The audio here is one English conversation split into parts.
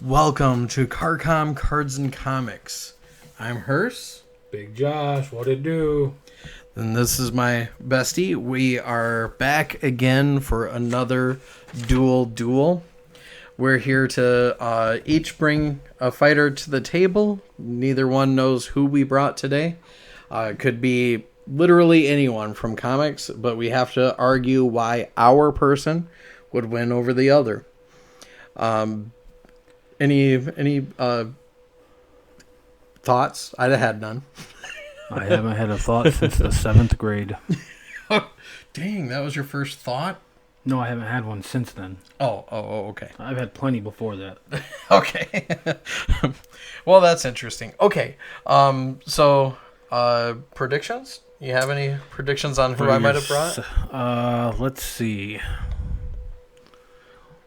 Welcome to Karkom Cards and Comics. I'm Hearse. Big Josh, what it do? And this is my bestie. We are back again for another Duel. We're here to each bring a fighter to the table. Neither one knows who we brought today. It could be literally anyone from comics, but we have to argue why our person would win over the other. Any thoughts? I had none. I haven't had a thought since the 7th grade. Dang, that was your first thought? No, I haven't had one since then. Oh, okay. I've had plenty before that. Okay. Well, that's interesting. Okay. So, predictions? You have any predictions on who I might have brought? Let's see.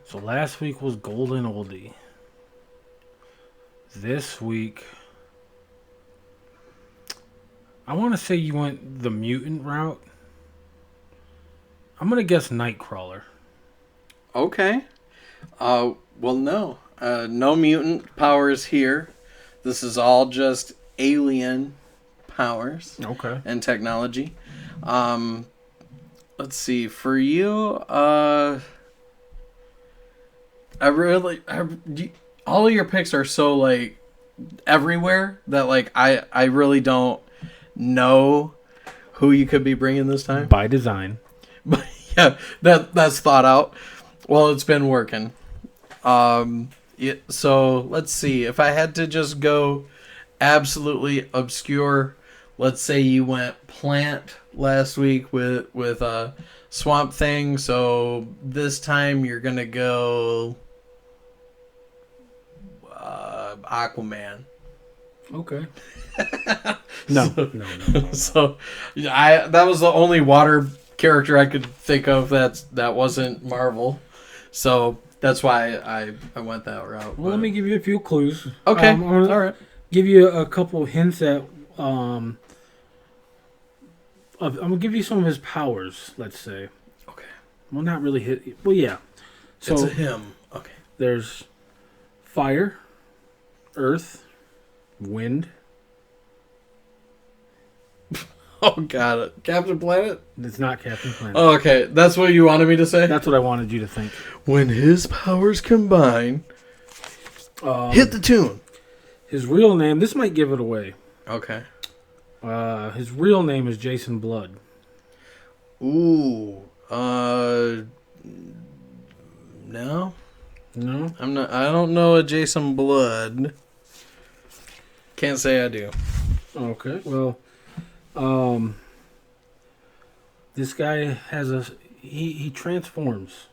So last week was Golden Oldie. This week, I want to say you went the mutant route. I'm going to guess Nightcrawler. Okay. Well, no. No mutant powers here. This is all just alien powers. Okay. And technology. Let's see. For you, all of your picks are so, like, everywhere that, like, I really don't know who you could be bringing this time. By design. But yeah, that's thought out. Well, it's been working. So let's see. If I had to just go absolutely obscure, let's say you went Plant last week with Swamp Thing. So this time you're gonna go Aquaman. Okay. No. So that was the only water character I could think of that wasn't Marvel. So that's why I went that route. Well, let me give you a few clues. Okay. All right. Give you a couple hints at I'm gonna give you some of his powers, let's say. Okay. Well, not really hit. Well, yeah. So it's a him. Okay. There's fire, earth, wind. Oh, got it. Captain Planet? It's not Captain Planet. Oh, okay. That's what you wanted me to say? That's what I wanted you to think. When his powers combine, hit the tune. His real name, this might give it away. Okay. His real name is Jason Blood. Ooh. No. No? I don't know a Jason Blood. Can't say I do. Okay. Well, this guy has he transforms.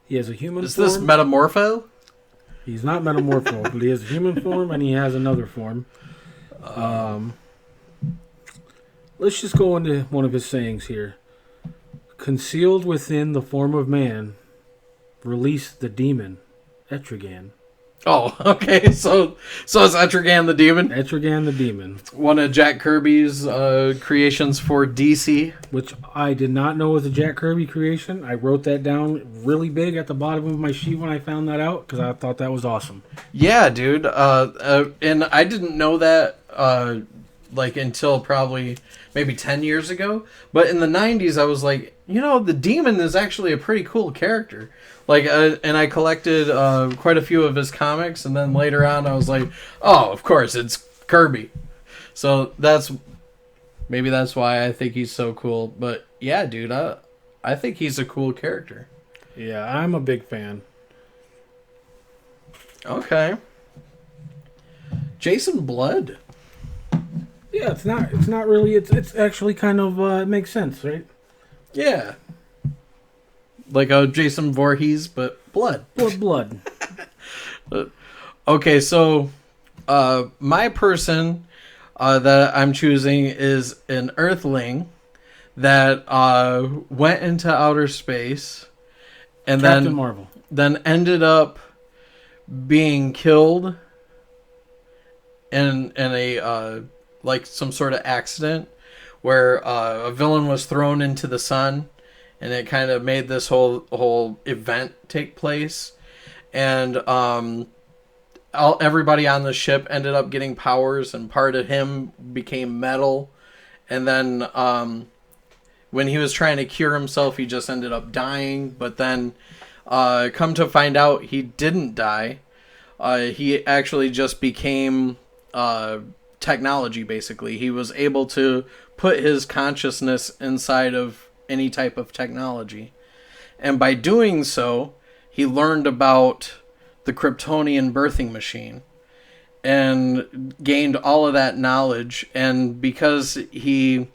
He has a human form. Is this Metamorpho? He's not Metamorpho, but he has a human form and he has another form. Let's just go into one of his sayings here. Concealed within the form of man, release the demon, Etrigan. Oh, okay. So it's Etrigan the Demon? Etrigan the Demon. One of Jack Kirby's creations for DC. Which I did not know was a Jack Kirby creation. I wrote that down really big at the bottom of my sheet when I found that out, because I thought that was awesome. Yeah, dude. And I didn't know that until probably maybe 10 years ago. But in the 90s, I was like, the Demon is actually a pretty cool character. And I collected quite a few of his comics, and then later on I was like, oh, of course, it's Kirby. So maybe that's why I think he's so cool. But yeah, dude, I think he's a cool character. Yeah, I'm a big fan. Okay. Jason Blood. Yeah, it's not really, it's actually kind of, it makes sense, right? Yeah. Like a Jason Voorhees, but blood. Blood. Okay, so my person that I'm choosing is an Earthling that went into outer space and Captain Marvel. Then ended up being killed in a some sort of accident where a villain was thrown into the sun. And it kind of made this whole event take place. And everybody on the ship ended up getting powers, and part of him became metal. And then when he was trying to cure himself, he just ended up dying. But then, come to find out, he didn't die. He actually just became technology, basically. He was able to put his consciousness inside of any type of technology. And by doing so, he learned about the Kryptonian birthing machine and gained all of that knowledge. And because he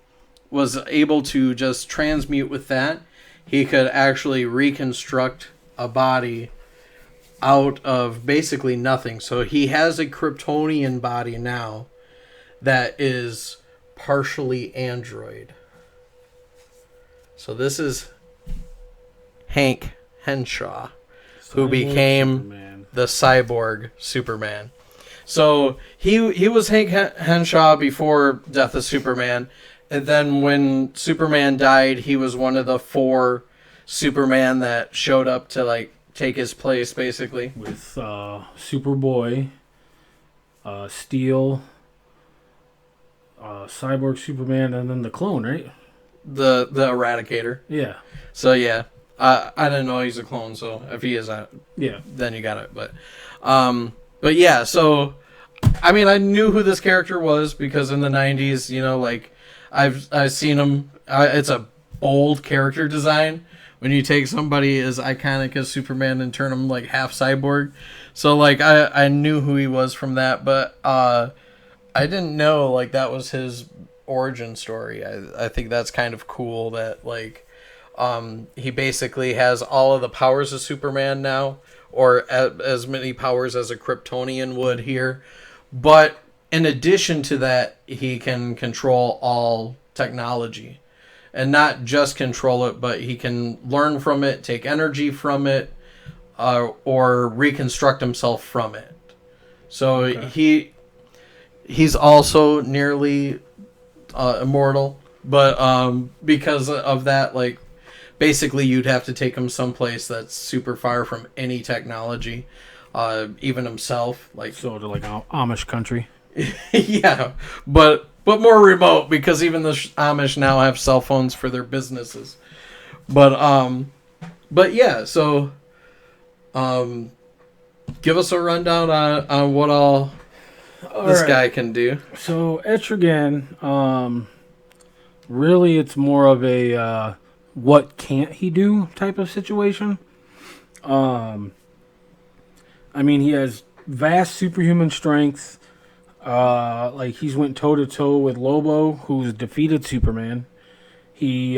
was able to just transmute with that, he could actually reconstruct a body out of basically nothing. So he has a Kryptonian body now that is partially android. So this is Hank Henshaw, who became Superman. the cyborg Superman. So he was Hank Henshaw before Death of Superman, and then when Superman died, he was one of the 4 Superman that showed up to like take his place, basically. With Superboy, Steel, Cyborg Superman, and then the clone, right? The Eradicator. Yeah. So yeah, I didn't know he's a clone. So if he is that, Yeah. then you got it. But yeah. So I mean, I knew who this character was because in the '90s, you know, like I've seen him. It's a bold character design when you take somebody as iconic as Superman and turn him like half cyborg. So like I knew who he was from that, but I didn't know like that was his origin story. I think that's kind of cool that like he basically has all of the powers of Superman now, or as many powers as a Kryptonian would here. But in addition to that, he can control all technology. And not just control it, but he can learn from it, take energy from it, or reconstruct himself from it. So he's also nearly immortal, but because of that, like basically you'd have to take him someplace that's super far from any technology, even himself. Like So to like Amish country. yeah, but more remote because even the Amish now have cell phones for their businesses. But yeah, so give us a rundown on what all this guy can do. So Etrigan, really it's more of a what can't he do type of situation. I mean, he has vast superhuman strength. Like he's went toe to toe with Lobo, who's defeated Superman. He's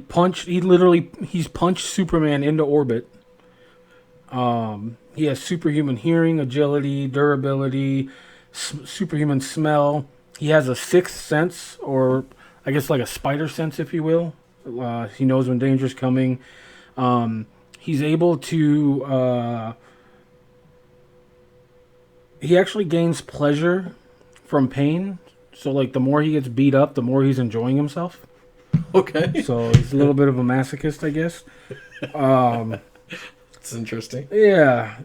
punched Superman into orbit. He has superhuman hearing, agility, durability, superhuman smell. He has a sixth sense, or I guess like a spider sense, if you will. He knows when danger's coming. He's able to... he actually gains pleasure from pain. So, like, the more he gets beat up, the more he's enjoying himself. Okay. So, he's a little bit of a masochist, I guess. It's interesting. Yeah.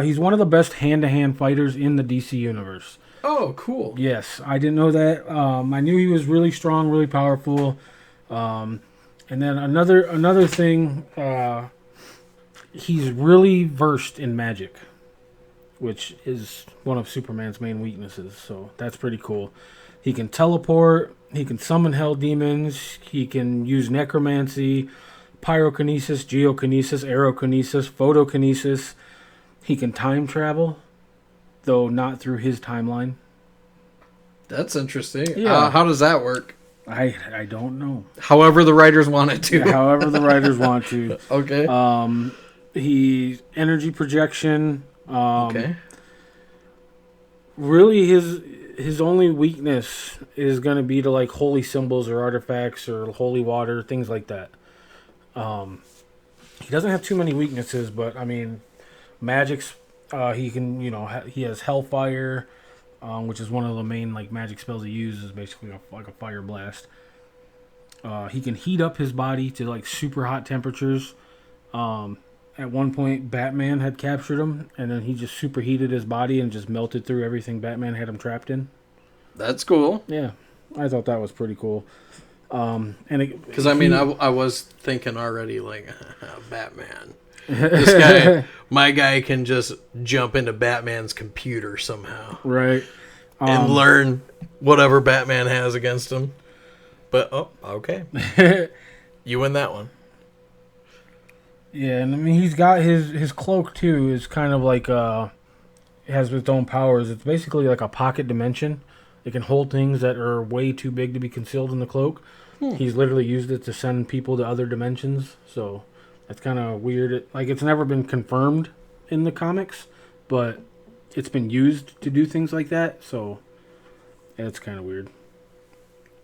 He's one of the best hand-to-hand fighters in the DC universe. Oh, cool. Yes, I didn't know that. I knew he was really strong, really powerful. And then another thing, he's really versed in magic, which is one of Superman's main weaknesses. So that's pretty cool. He can teleport. He can summon hell demons. He can use necromancy, pyrokinesis, geokinesis, aerokinesis, photokinesis. He can time travel, though not through his timeline. That's interesting. Yeah. How does that work? I don't know. However the writers want it to. Yeah, however the writers want to. Okay. He energy projection. Okay. Really, his only weakness is going to be to like holy symbols or artifacts or holy water, things like that. He doesn't have too many weaknesses, but I mean, magic's. He can, he has hellfire, which is one of the main like magic spells he uses. Basically, like a fire blast. He can heat up his body to like super hot temperatures. And at one point Batman had captured him, and then he just superheated his body and just melted through everything Batman had him trapped in. That's cool. Yeah, I thought that was pretty cool. Because I mean, I was thinking already like Batman. This guy, my guy, can just jump into Batman's computer somehow, right, and learn whatever Batman has against him. But okay, you win that one. Yeah, and I mean he's got his cloak too. Is kind of like has its own powers. It's basically like a pocket dimension. It can hold things that are way too big to be concealed in the cloak. He's literally used it to send people to other dimensions. So that's kind of weird. It's never been confirmed in the comics, but it's been used to do things like that. So yeah, it's kind of weird.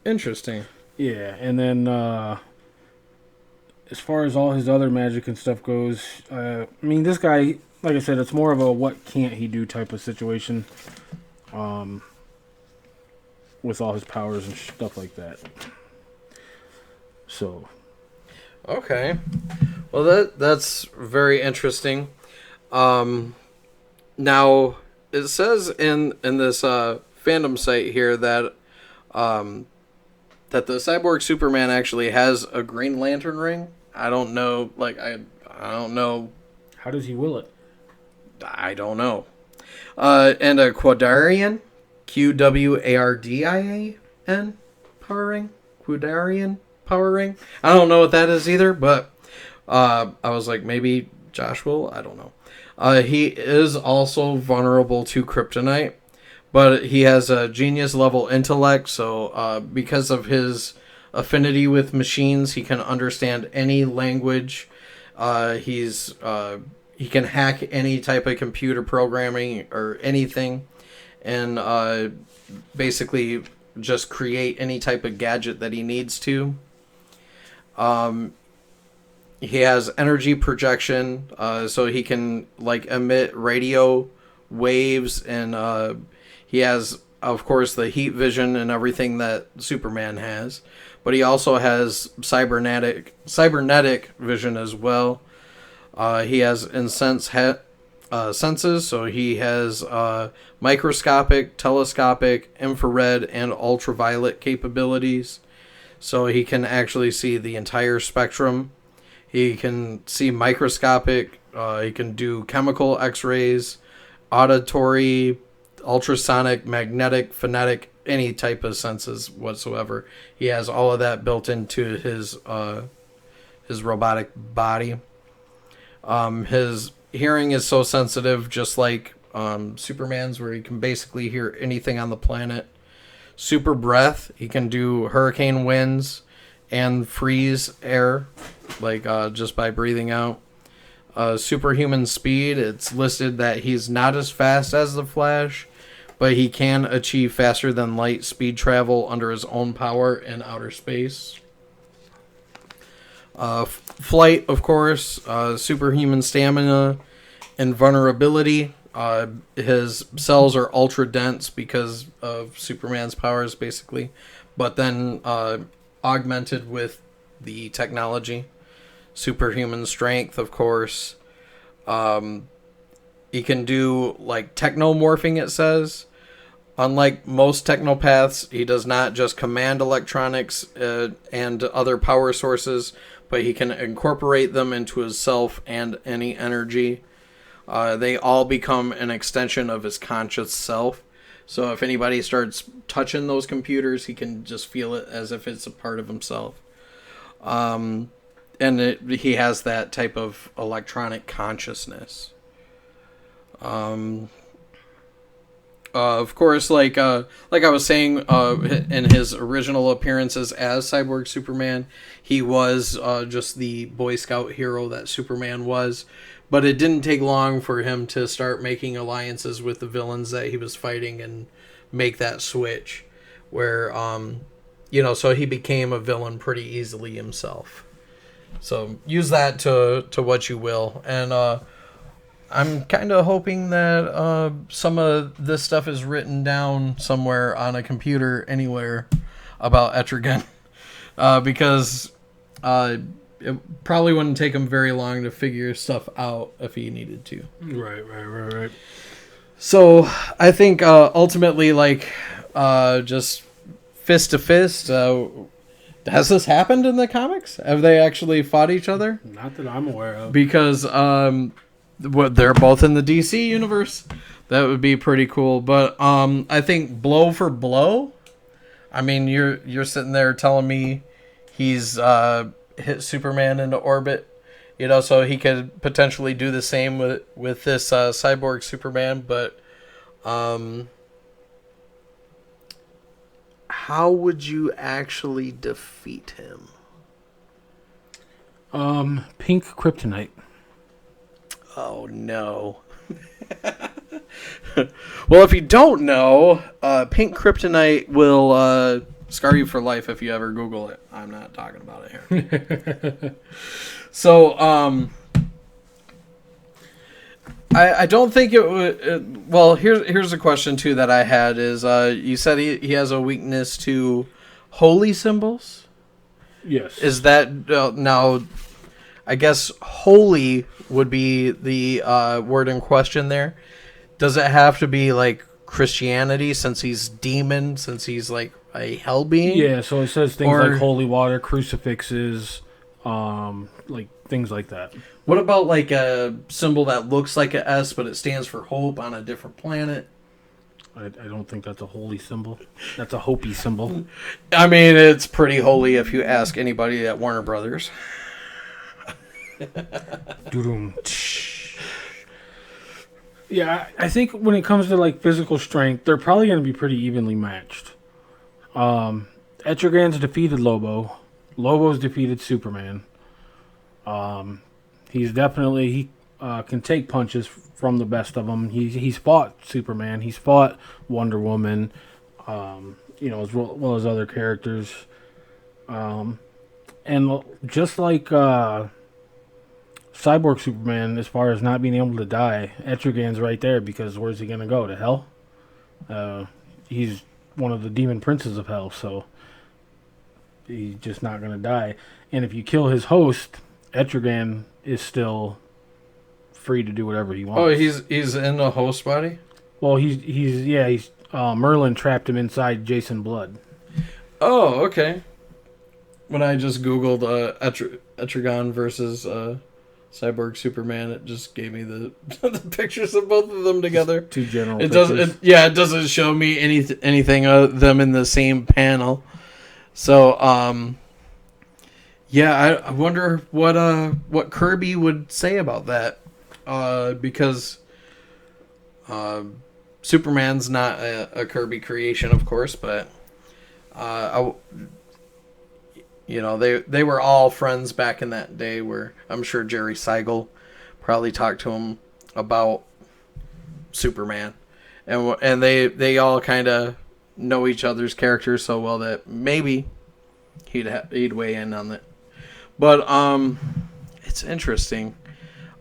Interesting. Yeah, and then as far as all his other magic and stuff goes, I mean, this guy, like I said, it's more of a what can't he do type of situation. With all his powers and stuff like that. So, okay, well that's very interesting. Now it says in this fandom site here that that the Cyborg Superman actually has a Green Lantern ring. I don't know, I don't know. How does he will it? I don't know. And a Quadarian, Quwardian power ring. Quadarian power ring. I don't know what that is either, but I was like, maybe Josh will. I don't know. He is also vulnerable to kryptonite, but he has a genius level intellect. So because of his affinity with machines, he can understand any language. He can hack any type of computer programming or anything, and basically just create any type of gadget that he needs to. He has energy projection, so he can emit radio waves, and he has, of course, the heat vision and everything that Superman has. But he also has cybernetic vision as well. He has senses, so he has microscopic, telescopic, infrared, and ultraviolet capabilities. So he can actually see the entire spectrum. He can see microscopic. He can do chemical X-rays, auditory, ultrasonic, magnetic, phonetic, any type of senses whatsoever. He has all of that built into his robotic body. His hearing is so sensitive, just like Superman's, where he can basically hear anything on the planet. Super breath, he can do hurricane winds and freeze air, just by breathing out. Superhuman speed, it's listed that he's not as fast as the Flash, but he can achieve faster than light speed travel under his own power in outer space. Flight, of course, superhuman stamina, invulnerability. His cells are ultra dense because of Superman's powers, basically, but then augmented with the technology. Superhuman strength, of course. He can do technomorphing, it says. Unlike most technopaths, he does not just command electronics and other power sources, but he can incorporate them into himself and any energy. They all become an extension of his conscious self. So if anybody starts touching those computers, he can just feel it as if it's a part of himself. He has that type of electronic consciousness. Of course, like I was saying, in his original appearances as Cyborg Superman, he was just the Boy Scout hero that Superman was. But it didn't take long for him to start making alliances with the villains that he was fighting and make that switch, where so he became a villain pretty easily himself. So use that to what you will, and I'm kind of hoping that some of this stuff is written down somewhere on a computer anywhere about Etrigan, because it probably wouldn't take him very long to figure stuff out if he needed to. Right. So I think ultimately, like, just fist to fist. Has this happened in the comics? Have they actually fought each other? Not that I'm aware of. Because they're both in the DC universe. That would be pretty cool. But I think blow for blow. I mean, you're sitting there telling me he's hit Superman into orbit. You know, so he could potentially do the same with this cyborg Superman. But how would you actually defeat him? Pink kryptonite. Oh, no. Well, if you don't know, pink kryptonite will scar you for life if you ever Google it. I'm not talking about it here. So, I don't think it would... well, here's a question, too, that I had is, you said he has a weakness to holy symbols? Yes. Is that... now, I guess holy would be the word in question there. Does it have to be, like, Christianity, since he's demon, since he's, like, a hell being? Yeah, so it says things like holy water, crucifixes, like, things like that. What about, like, a symbol that looks like an S, but it stands for hope on a different planet? I don't think that's a holy symbol. That's a Hopi symbol. I mean, it's pretty holy if you ask anybody at Warner Brothers. Yeah, I think when it comes to like physical strength, they're probably going to be pretty evenly matched. Etrigan's defeated Lobo. Lobo's defeated Superman. He's definitely he can take punches from the best of them. He's fought Superman. He's fought Wonder Woman. As well as other characters. And just like Cyborg Superman, as far as not being able to die, Etrigan's right there, because where's he gonna go? To hell? He's one of the demon princes of hell, so he's just not gonna die. And if you kill his host, Etrigan is still free to do whatever he wants. Oh, he's in the host body? Well, he's Merlin trapped him inside Jason Blood. Oh, okay. When I just Googled Etrigan versus Cyborg Superman, it just gave me the the pictures of both of them together. Two general pictures. It doesn't show me anything of them in the same panel. So, I wonder what Kirby would say about that, because Superman's not a Kirby creation, of course, but they were all friends back in that day, where I'm sure Jerry Siegel probably talked to him about Superman, and they all kind of know each other's characters so well that maybe he'd weigh in on that. But it's interesting.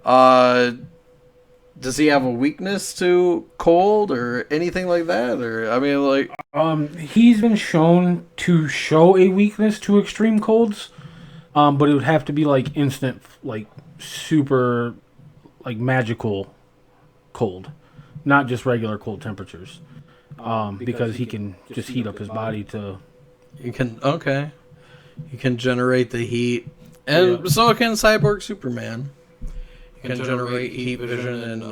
Does he have a weakness to cold or anything like that? Or I mean, like, he's been shown to show a weakness to extreme colds, but it would have to be like instant, like super, like magical cold, not just regular cold temperatures. Because he can just heat up his body to. You can generate the heat, and so can Cyborg Superman. Can generate heat vision and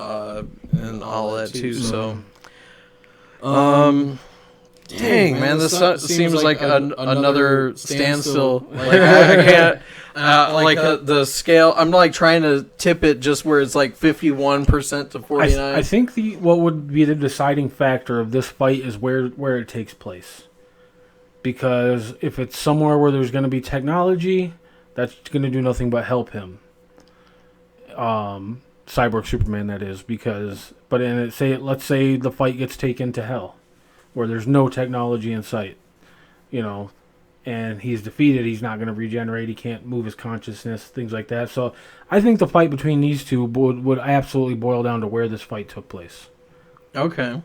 all that too. So, dang man, this seems like another standstill. Like I can't. The scale. I'm like trying to tip it just where it's like 51% to 49. I think what would be the deciding factor of this fight is where it takes place. Because if it's somewhere where there's going to be technology, that's going to do nothing but help him. Cyborg Superman, that is, let's say the fight gets taken to hell, where there's no technology in sight, and he's defeated. He's not going to regenerate. He can't move his consciousness, things like that. So I think the fight between these two would absolutely boil down to where this fight took place. Okay.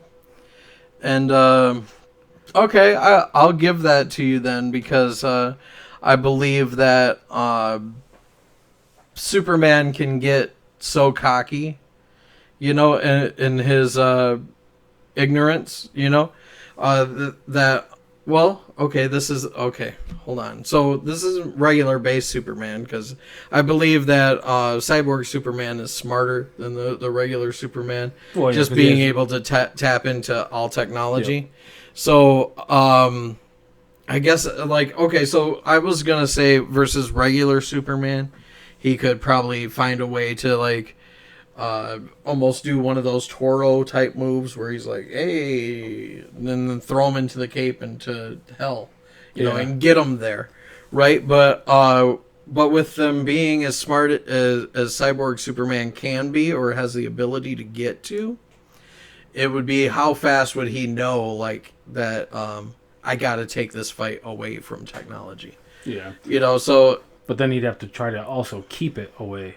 And I'll give that to you then, because I believe that Superman can get so cocky, in his ignorance, that well, okay, this is okay. Hold on. So this isn't regular base Superman because I believe that Cyborg Superman is smarter than the regular Superman, Well, yeah, just 'cause being he has- able to tap into all technology. Yep. So I guess okay. So I was gonna say versus regular Superman, he could probably find a way to almost do one of those Toro type moves where he's like, "Hey," and then throw him into the cape into hell, and get him there, right? But with them being as smart as Cyborg Superman can be or has the ability to get to, it would be how fast would he know that? I got to take this fight away from technology. Yeah. So. But then he'd have to try to also keep it away.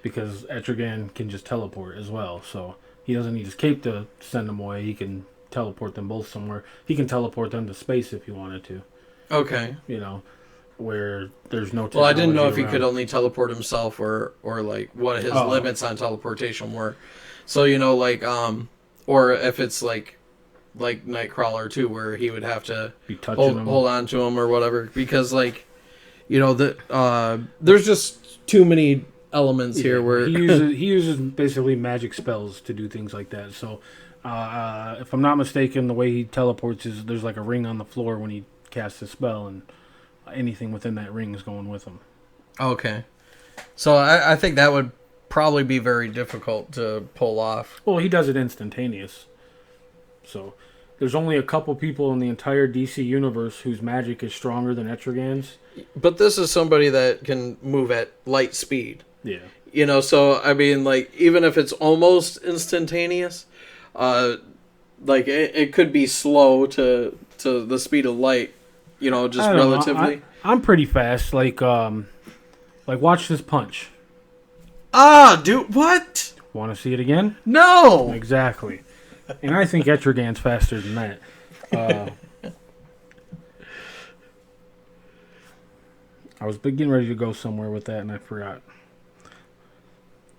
Because Etrigan can just teleport as well, so he doesn't need his cape to send them away. He can teleport them both somewhere. He can teleport them to space if he wanted to. Okay. Where there's no technology. Well, I didn't know if he around. could only teleport himself or what his limits on teleportation were. So, or if it's like Nightcrawler too, where he would have to be touching hold on to him or whatever. Because there's just too many elements here where he uses basically magic spells to do things like that. So, if I'm not mistaken, the way he teleports is there's like a ring on the floor when he casts a spell, and anything within that ring is going with him. Okay, so I think that would probably be very difficult to pull off. Well, he does it instantaneous. So, there's only a couple people in the entire DC universe whose magic is stronger than Etrigan's. But this is somebody that can move at light speed. Yeah. So I mean, even if it's almost instantaneous, it could be slow to the speed of light, just relatively. I'm pretty fast. Watch this punch. Dude, what? Want to see it again? No. Exactly. And I think Etrigan's faster than that. I was getting ready to go somewhere with that, and I forgot.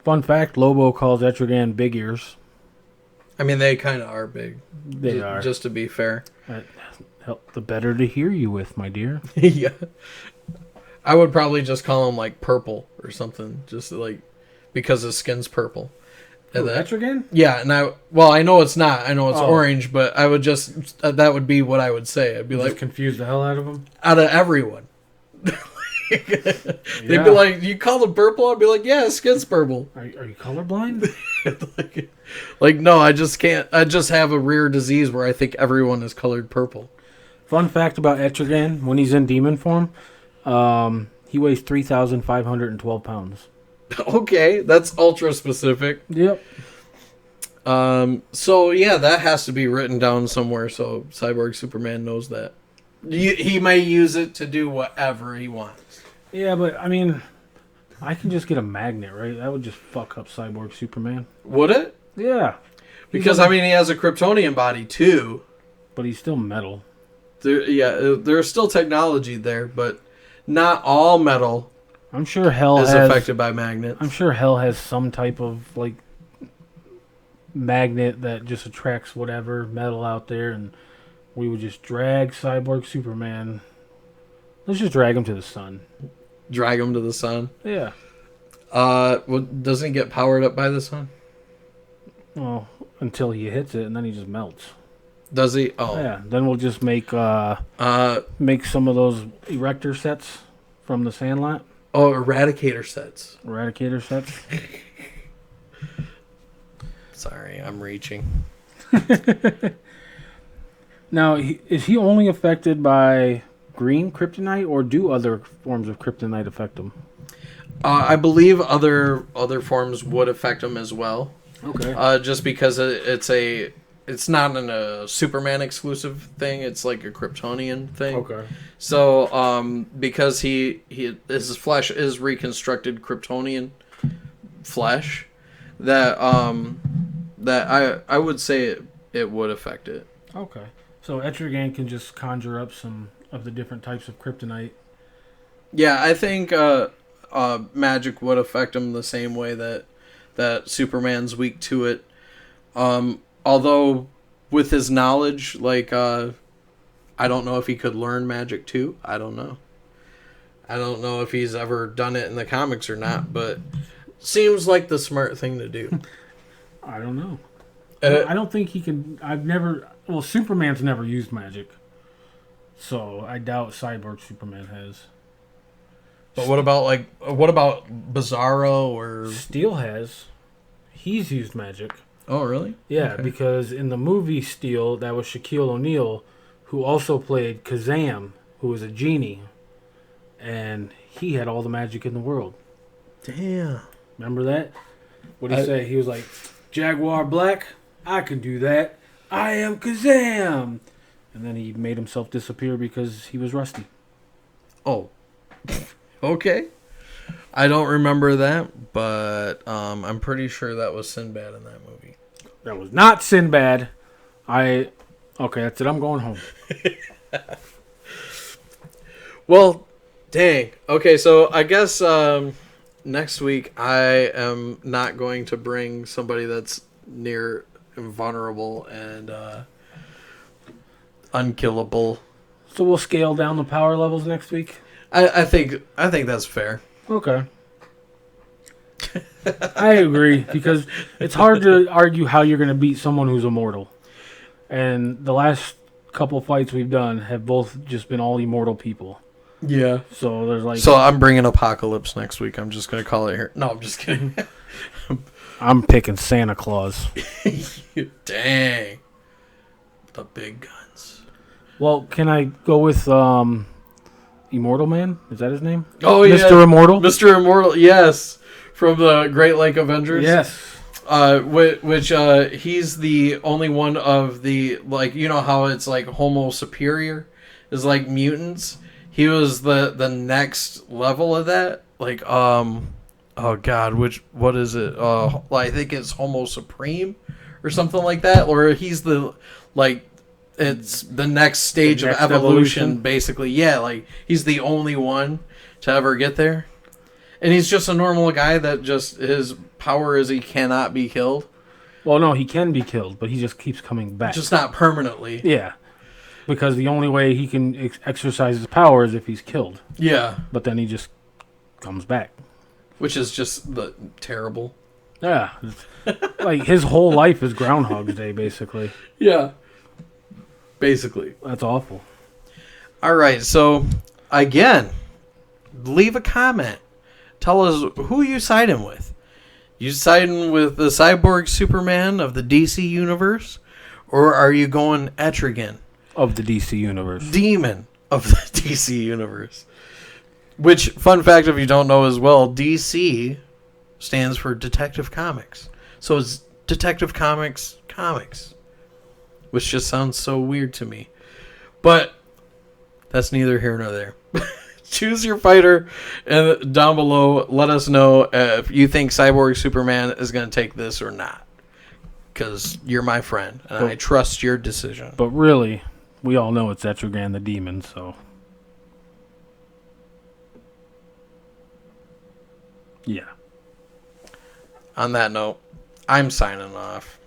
Fun fact, Lobo calls Etrigan Big Ears. I mean, they kind of are big. They are. Just to be fair. The better to hear you with, my dear. Yeah. I would probably just call him, purple or something. Just, because his skin's purple. And Etrigan? Yeah, and I know it's not. I know it's orange, but I would just... that would be what I would say. I'd be just confuse the hell out of him? Out of everyone. They'd be like, "You call it purple?" I'd be like, "Yeah, his skin's purple." Are you colorblind? No, I just can't. I just have a rare disease where I think everyone is colored purple. Fun fact about Etrigan: when he's in demon form, he weighs 3,512 pounds. Okay, that's ultra specific. Yep. So yeah, that has to be written down somewhere so Cyborg Superman knows that. He may use it to do whatever he wants. Yeah, but I mean, I can just get a magnet, right? That would just fuck up Cyborg Superman. Would it? Yeah. Because he has a Kryptonian body too. But he's still metal. There's still technology there, but not all metal. I'm sure Hell is affected by magnets. I'm sure Hell has some type of magnet that just attracts whatever metal out there, and we would just drag Cyborg Superman. Let's just drag him to the sun. Drag him to the sun? Yeah. Doesn't he get powered up by the sun? Well, until he hits it, and then he just melts. Does he? Oh. Yeah. Then we'll just make some of those erector sets from the Sandlot. Oh, Eradicator sets. Eradicator sets. Sorry, I'm reaching. Now, is he only affected by green kryptonite, or do other forms of kryptonite affect him? I believe other forms would affect him as well. Okay. Just because it's not a Superman exclusive thing. It's like a Kryptonian thing. Okay. So because his flesh is reconstructed Kryptonian flesh, that I would say it would affect it. Okay. So Etrigan can just conjure up some of the different types of kryptonite. Yeah, I think magic would affect him the same way that Superman's weak to it. Although with his knowledge, like I don't know if he could learn magic too. I don't know. I don't know if he's ever done it in the comics or not, but seems like the smart thing to do. I don't know. I don't think he can. Well, Superman's never used magic, so I doubt Cyborg Superman has. But what about Bizarro or Steel has? He's used magic. Oh, really? Yeah, Okay. because in the movie Steel, that was Shaquille O'Neal, who also played Kazam, who was a genie, and he had all the magic in the world. Damn. Remember that? What did he say? He was like, Jaguar Black, I can do that. I am Kazam. And then he made himself disappear because he was rusty. Oh. Okay. I don't remember that, but I'm pretty sure that was Sinbad in that movie. That was not Sinbad. Okay, that's it. I'm going home. Well, dang. Okay, so I guess next week I am not going to bring somebody that's near invulnerable and unkillable. So we'll scale down the power levels next week? I think that's fair. Okay. I agree, because it's hard to argue how you're going to beat someone who's immortal. And the last couple fights we've done have both just been all immortal people. Yeah. So there's like... So I'm bringing Apocalypse next week. I'm just going to call it here. No, I'm just kidding. I'm picking Santa Claus. Dang. The big guns. Well, can I go with Immortal Man? Is that his name? Oh, yeah. Mr. Immortal? Mr. Immortal, yes. From the Great Lake Avengers. Yes. Which he's the only one of the, like, you know how it's like Homo Superior is like mutants. He was the next level of that. Like, oh God, what is it? I think it's Homo Supreme or something like that. Or he's the, like, it's the next stage of evolution, basically. Yeah, like, he's the only one to ever get there. And he's just a normal guy that just, his power is he cannot be killed. Well, no, he can be killed, but he just keeps coming back. Just not permanently. Yeah. Because the only way he can exercise his power is if he's killed. Yeah. But then he just comes back. Which is just terrible. Yeah. Like, his whole life is Groundhog's Day, basically. Yeah. Basically. That's awful. All right, so, again, leave a comment. Tell us who you siding with. You siding with the Cyborg Superman of the DC Universe? Or are you going Etrigan? Of the DC Universe. Demon of the DC Universe. Which, fun fact if you don't know as well, DC stands for Detective Comics. So it's Detective Comics Comics. Which just sounds so weird to me. But that's neither here nor there. Choose your fighter, and down below, let us know if you think Cyborg Superman is going to take this or not. Because you're my friend, and I trust your decision. But really, we all know it's Etrigan the Demon, so... Yeah. On that note, I'm signing off.